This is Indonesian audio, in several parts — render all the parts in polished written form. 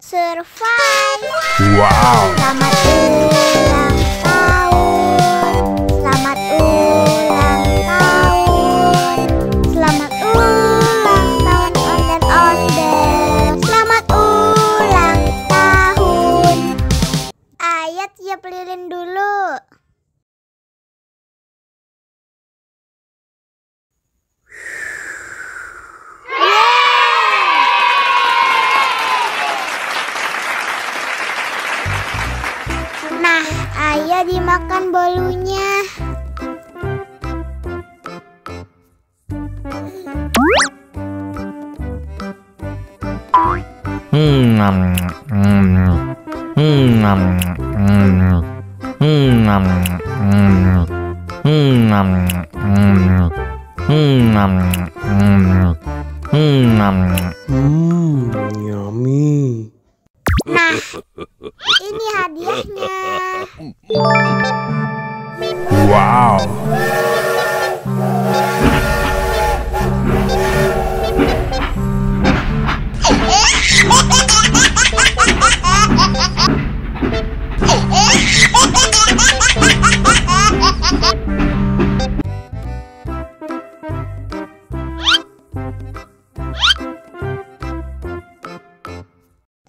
Survive. Wow. Selamat ulang tahun. Selamat ulang tahun. Selamat ulang tahun onde-onde. Selamat ulang tahun. Ayat tiup lilin dulu. Nah, ayah dimakan bolunya. Yummy. Nah, ini hadiahnya. Wow.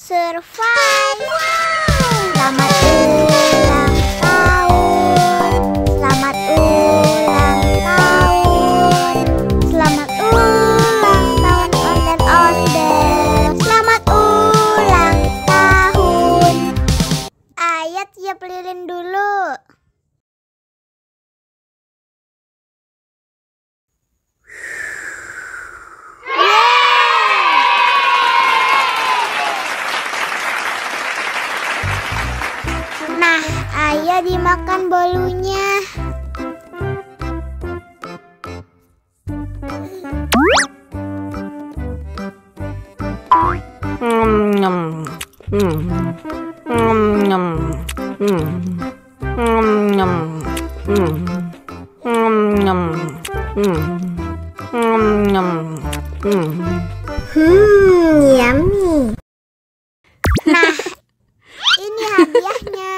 Survive. Selamat ulang tahun. Selamat ulang tahun. Selamat ulang tahun onde-onde. Selamat ulang tahun. Ayat tiup lilin dulu. Nah, ayah dimakan bolunya. Yummy. Nah, ini hadiahnya.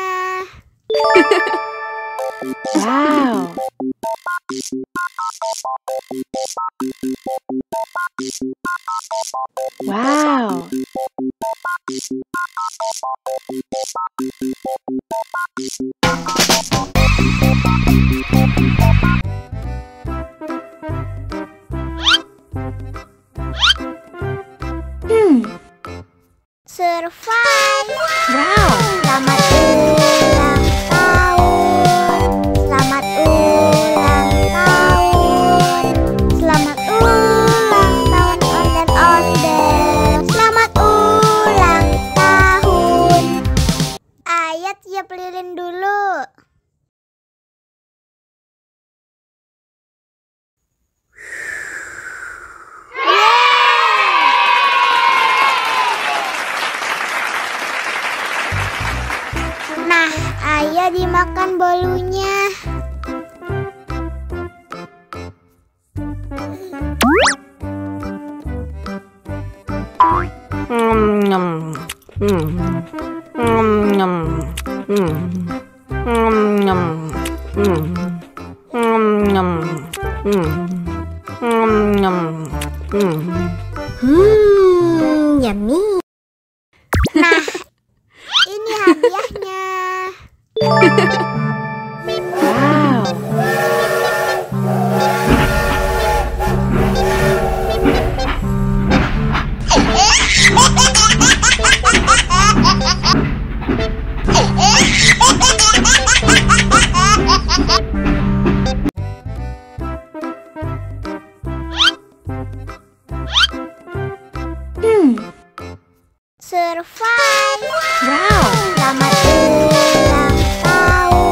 Wow. Wow. Survive. Wow. Selamat ulang tahun. Selamat ulang tahun. Selamat ulang tahun onde-onde. Selamat ulang tahun. Ayat tiup lilin dulu. Nah, ayah dimakan bolunya. Yummy. Nah, ini hadiahnya. Wow. Survive. Wow. Selamat ulang tahun.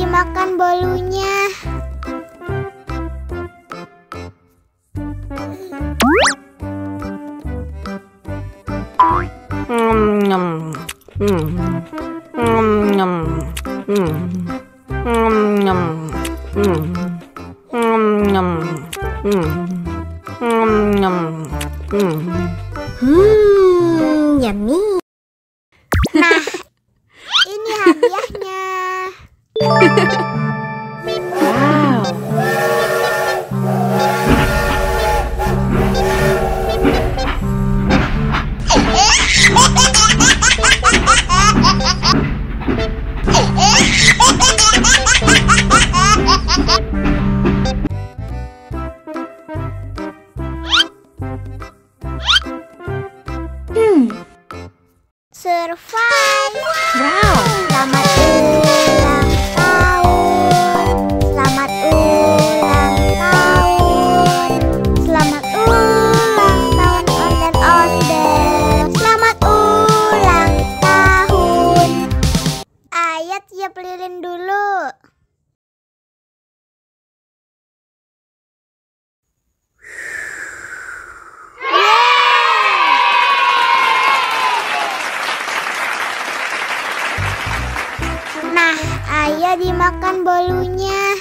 dimakan bolunya. Nyam. Nyam. Nyam. Yummy. Nah, ini hadiahnya. Wow. Survive. Wow. Selamat ulang tahun. Selamat ulang tahun. Selamat ulang tahun ondel-ondel. Selamat ulang tahun. Ayo tiup lilin dulu. Nah, ayo dimakan bolunya.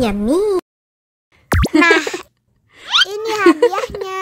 Yummy. Nah, ini hadiahnya.